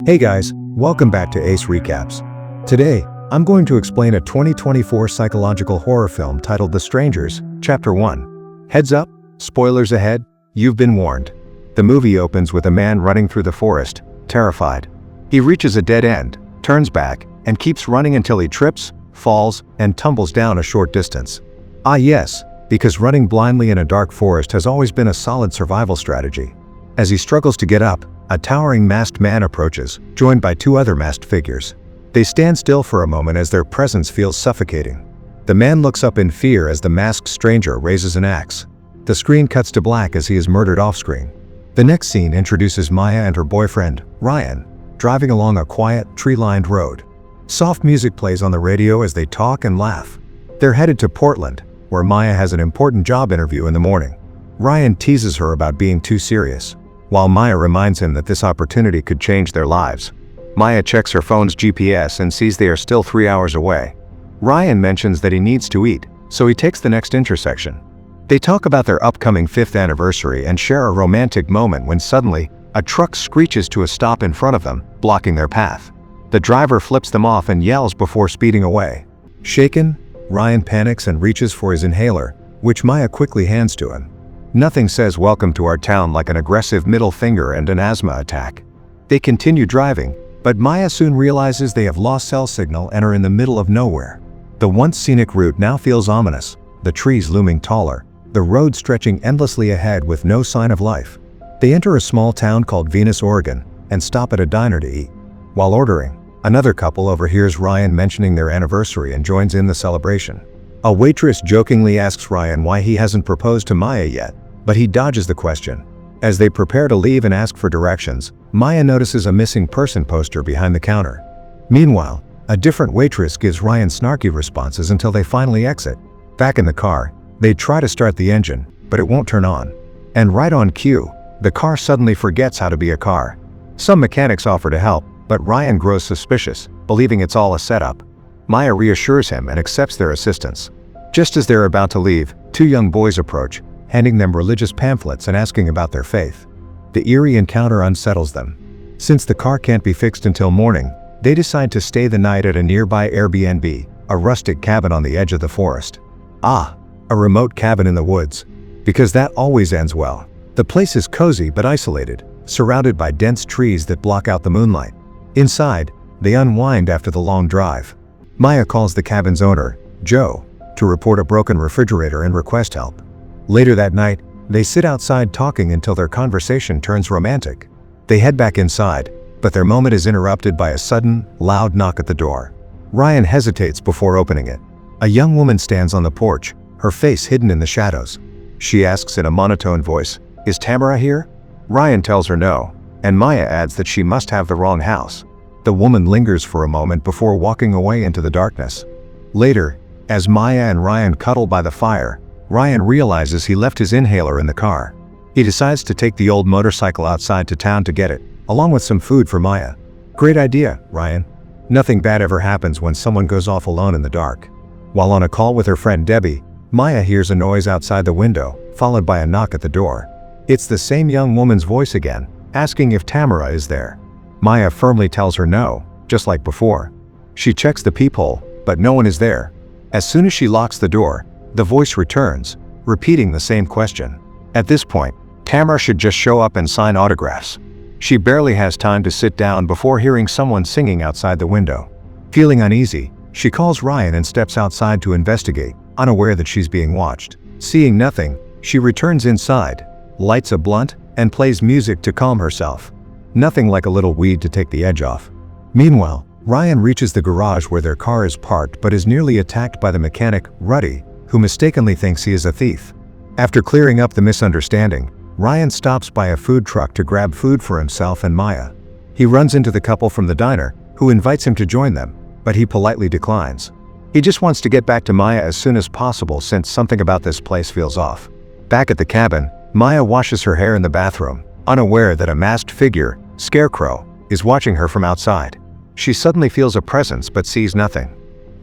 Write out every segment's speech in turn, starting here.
Hey guys, welcome back to Ace Recaps. Today, I'm going to explain a 2024 psychological horror film titled The Strangers, Chapter 1. Heads up, spoilers ahead, you've been warned. The movie opens with a man running through the forest, terrified. He reaches a dead end, turns back, and keeps running until he trips, falls, and tumbles down a short distance. Ah yes, because running blindly in a dark forest has always been a solid survival strategy. As he struggles to get up, a towering masked man approaches, joined by two other masked figures. They stand still for a moment as their presence feels suffocating. The man looks up in fear as the masked stranger raises an axe. The screen cuts to black as he is murdered off-screen. The next scene introduces Maya and her boyfriend, Ryan, driving along a quiet, tree-lined road. Soft music plays on the radio as they talk and laugh. They're headed to Portland, where Maya has an important job interview in the morning. Ryan teases her about being too serious, while Maya reminds him that this opportunity could change their lives. Maya checks her phone's GPS and sees they are still 3 hours away. Ryan mentions that he needs to eat, so he takes the next intersection. They talk about their upcoming 5th anniversary and share a romantic moment when suddenly, a truck screeches to a stop in front of them, blocking their path. The driver flips them off and yells before speeding away. Shaken, Ryan panics and reaches for his inhaler, which Maya quickly hands to him. Nothing says welcome to our town like an aggressive middle finger and an asthma attack. They continue driving, but Maya soon realizes they have lost cell signal and are in the middle of nowhere. The once scenic route now feels ominous, the trees looming taller, the road stretching endlessly ahead with no sign of life. They enter a small town called Venus, Oregon, and stop at a diner to eat. While ordering, another couple overhears Ryan mentioning their anniversary and joins in the celebration. A waitress jokingly asks Ryan why he hasn't proposed to Maya yet, but he dodges the question. As they prepare to leave and ask for directions, Maya notices a missing person poster behind the counter. Meanwhile, a different waitress gives Ryan snarky responses until they finally exit. Back in the car, they try to start the engine, but it won't turn on. And right on cue, the car suddenly forgets how to be a car. Some mechanics offer to help, but Ryan grows suspicious, believing it's all a setup. Maya reassures him and accepts their assistance. Just as they're about to leave, two young boys approach, handing them religious pamphlets and asking about their faith. The eerie encounter unsettles them. Since the car can't be fixed until morning, they decide to stay the night at a nearby Airbnb, a rustic cabin on the edge of the forest. Ah, a remote cabin in the woods. Because that always ends well. The place is cozy but isolated, surrounded by dense trees that block out the moonlight. Inside, they unwind after the long drive. Maya calls the cabin's owner, Joe, to report a broken refrigerator and request help. Later that night, they sit outside talking until their conversation turns romantic. They head back inside, but their moment is interrupted by a sudden, loud knock at the door. Ryan hesitates before opening it. A young woman stands on the porch, her face hidden in the shadows. She asks in a monotone voice, "Is Tamara here?" Ryan tells her no, and Maya adds that she must have the wrong house. The woman lingers for a moment before walking away into the darkness. Later, as Maya and Ryan cuddle by the fire, Ryan realizes he left his inhaler in the car. He decides to take the old motorcycle outside to town to get it, along with some food for Maya. Great idea, Ryan. Nothing bad ever happens when someone goes off alone in the dark. While on a call with her friend Debbie, Maya hears a noise outside the window, followed by a knock at the door. It's the same young woman's voice again, asking if Tamara is there. Maya firmly tells her no, just like before. She checks the peephole, but no one is there. As soon as she locks the door, the voice returns, repeating the same question. At this point, Tamara should just show up and sign autographs. She barely has time to sit down before hearing someone singing outside the window. Feeling uneasy, she calls Ryan and steps outside to investigate, unaware that she's being watched. Seeing nothing, she returns inside, lights a blunt, and plays music to calm herself. Nothing like a little weed to take the edge off. Meanwhile, Ryan reaches the garage where their car is parked but is nearly attacked by the mechanic, Ruddy, who mistakenly thinks he is a thief. After clearing up the misunderstanding, Ryan stops by a food truck to grab food for himself and Maya. He runs into the couple from the diner, who invites him to join them, but he politely declines. He just wants to get back to Maya as soon as possible since something about this place feels off. Back at the cabin, Maya washes her hair in the bathroom, unaware that a masked figure, Scarecrow, is watching her from outside. She suddenly feels a presence but sees nothing.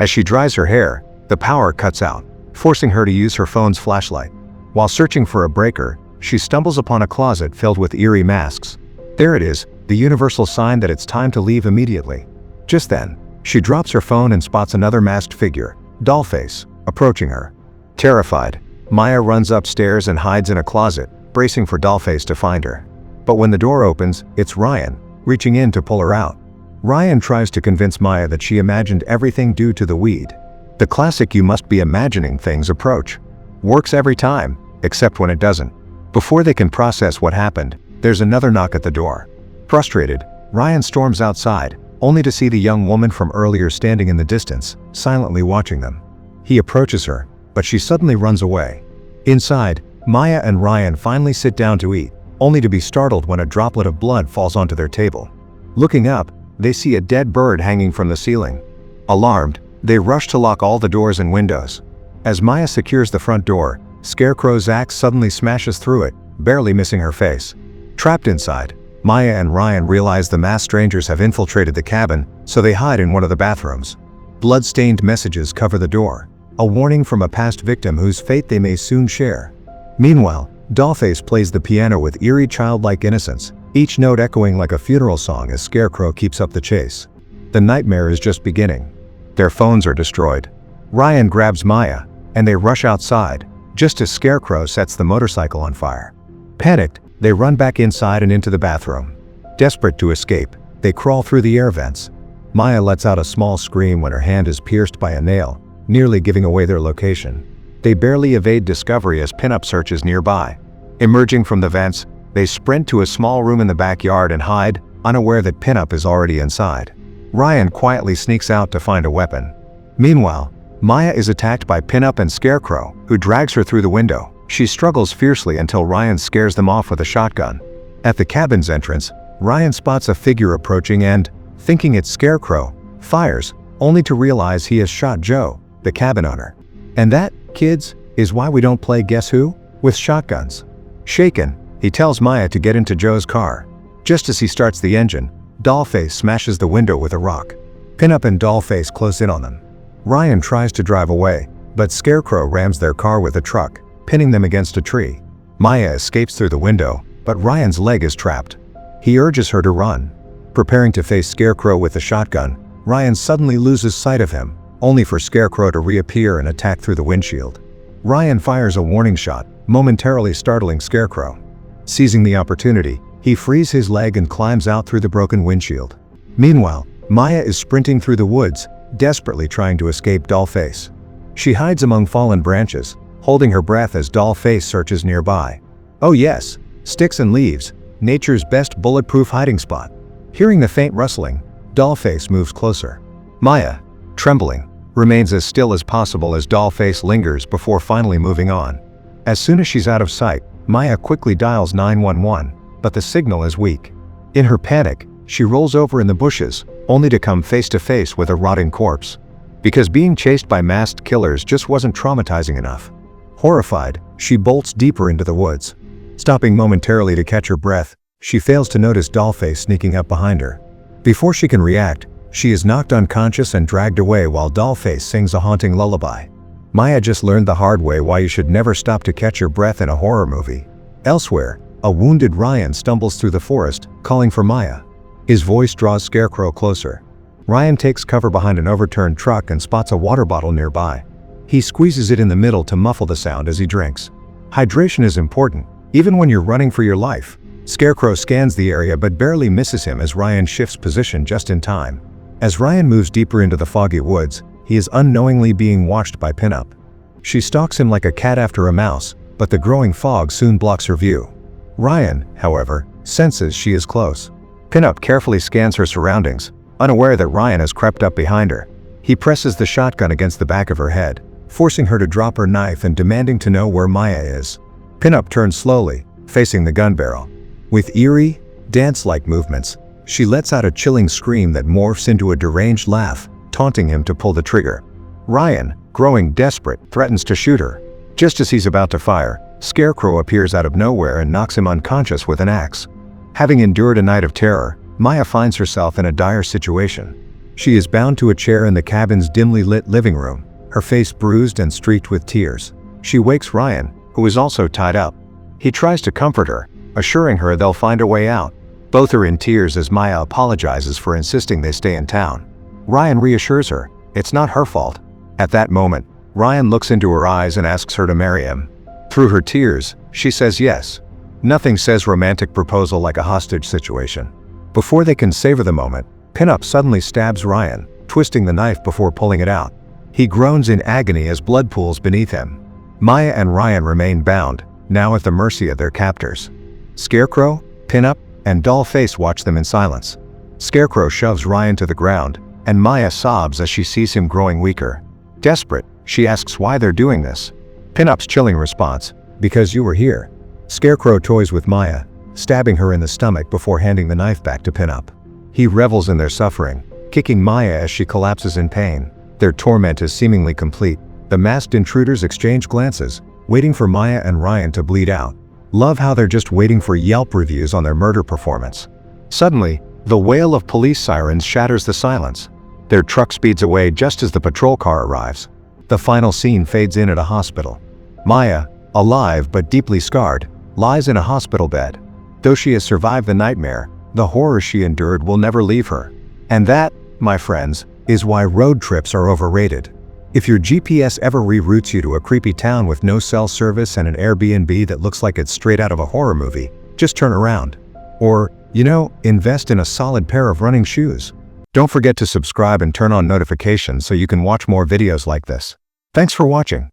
As she dries her hair, the power cuts out, forcing her to use her phone's flashlight. While searching for a breaker, she stumbles upon a closet filled with eerie masks. There it is, the universal sign that it's time to leave immediately. Just then, she drops her phone and spots another masked figure, Dollface, approaching her. Terrified, Maya runs upstairs and hides in a closet, bracing for Dollface to find her. But when the door opens, it's Ryan, reaching in to pull her out. Ryan tries to convince Maya that she imagined everything due to the weed. The classic "you must be imagining things" approach. Works every time, except when it doesn't. Before they can process what happened, there's another knock at the door. Frustrated, Ryan storms outside, only to see the young woman from earlier standing in the distance, silently watching them. He approaches her, but she suddenly runs away. Inside, Maya and Ryan finally sit down to eat, only to be startled when a droplet of blood falls onto their table. Looking up, they see a dead bird hanging from the ceiling. Alarmed, they rush to lock all the doors and windows. As Maya secures the front door, Scarecrow's axe suddenly smashes through it, barely missing her face. Trapped inside, Maya and Ryan realize the masked strangers have infiltrated the cabin, so they hide in one of the bathrooms. Blood-stained messages cover the door, a warning from a past victim whose fate they may soon share. Meanwhile, Dollface plays the piano with eerie childlike innocence, each note echoing like a funeral song as Scarecrow keeps up the chase. The nightmare is just beginning. Their phones are destroyed. Ryan grabs Maya, and they rush outside, just as Scarecrow sets the motorcycle on fire. Panicked, they run back inside and into the bathroom. Desperate to escape, they crawl through the air vents. Maya lets out a small scream when her hand is pierced by a nail, nearly giving away their location. They barely evade discovery as Pinup searches nearby. Emerging from the vents, they sprint to a small room in the backyard and hide, unaware that Pinup is already inside. Ryan quietly sneaks out to find a weapon. Meanwhile, Maya is attacked by Pinup and Scarecrow, who drags her through the window. She struggles fiercely until Ryan scares them off with a shotgun. At the cabin's entrance, Ryan spots a figure approaching and, thinking it's Scarecrow, fires, only to realize he has shot Joe, the cabin owner. And that, kids, is why we don't play Guess Who with shotguns. Shaken, he tells Maya to get into Joe's car. Just as he starts the engine, Dollface smashes the window with a rock. Pinup and Dollface close in on them. Ryan tries to drive away, but Scarecrow rams their car with a truck, pinning them against a tree. Maya escapes through the window, but Ryan's leg is trapped. He urges her to run. Preparing to face Scarecrow with a shotgun, Ryan suddenly loses sight of him, only for Scarecrow to reappear and attack through the windshield. Ryan fires a warning shot, momentarily startling Scarecrow. Seizing the opportunity, he frees his leg and climbs out through the broken windshield. Meanwhile, Maya is sprinting through the woods, desperately trying to escape Dollface. She hides among fallen branches, holding her breath as Dollface searches nearby. Oh yes, sticks and leaves, nature's best bulletproof hiding spot. Hearing the faint rustling, Dollface moves closer. Maya, trembling, remains as still as possible as Dollface lingers before finally moving on. As soon as she's out of sight, Maya quickly dials 911, but the signal is weak. In her panic, she rolls over in the bushes, only to come face to face with a rotting corpse. Because being chased by masked killers just wasn't traumatizing enough. Horrified, she bolts deeper into the woods. Stopping momentarily to catch her breath, she fails to notice Dollface sneaking up behind her. Before she can react, she is knocked unconscious and dragged away while Dollface sings a haunting lullaby. Maya just learned the hard way why you should never stop to catch your breath in a horror movie. Elsewhere, a wounded Ryan stumbles through the forest, calling for Maya. His voice draws Scarecrow closer. Ryan takes cover behind an overturned truck and spots a water bottle nearby. He squeezes it in the middle to muffle the sound as he drinks. Hydration is important, even when you're running for your life. Scarecrow scans the area but barely misses him as Ryan shifts position just in time. As Ryan moves deeper into the foggy woods, he is unknowingly being watched by Pinup. She stalks him like a cat after a mouse, but the growing fog soon blocks her view. Ryan, however, senses she is close. Pinup carefully scans her surroundings, unaware that Ryan has crept up behind her. He presses the shotgun against the back of her head, forcing her to drop her knife and demanding to know where Maya is. Pinup turns slowly, facing the gun barrel. With eerie, dance-like movements, she lets out a chilling scream that morphs into a deranged laugh, taunting him to pull the trigger. Ryan, growing desperate, threatens to shoot her. Just as he's about to fire, Scarecrow appears out of nowhere and knocks him unconscious with an axe. Having endured a night of terror, Maya finds herself in a dire situation. She is bound to a chair in the cabin's dimly lit living room, her face bruised and streaked with tears. She wakes Ryan, who is also tied up. He tries to comfort her, assuring her they'll find a way out. Both are in tears as Maya apologizes for insisting they stay in town. Ryan reassures her it's not her fault. At that moment, Ryan looks into her eyes and asks her to marry him. Through her tears, she says yes. Nothing says romantic proposal like a hostage situation. Before they can savor the moment, Pinup suddenly stabs Ryan, twisting the knife before pulling it out. He groans in agony as blood pools beneath him. Maya and Ryan remain bound, now at the mercy of their captors. Scarecrow, Pinup, and Dollface watch them in silence. Scarecrow shoves Ryan to the ground, and Maya sobs as she sees him growing weaker. Desperate, she asks why they're doing this. Pinup's chilling response, "Because you were here." Scarecrow toys with Maya, stabbing her in the stomach before handing the knife back to Pinup. He revels in their suffering, kicking Maya as she collapses in pain. Their torment is seemingly complete. The masked intruders exchange glances, waiting for Maya and Ryan to bleed out. Love how they're just waiting for Yelp reviews on their murder performance. Suddenly, the wail of police sirens shatters the silence. Their truck speeds away just as the patrol car arrives. The final scene fades in at a hospital. Maya, alive but deeply scarred, lies in a hospital bed. Though she has survived the nightmare, the horror she endured will never leave her. And that, my friends, is why road trips are overrated. If your GPS ever reroutes you to a creepy town with no cell service and an Airbnb that looks like it's straight out of a horror movie, just turn around. Or, invest in a solid pair of running shoes. Don't forget to subscribe and turn on notifications so you can watch more videos like this. Thanks for watching.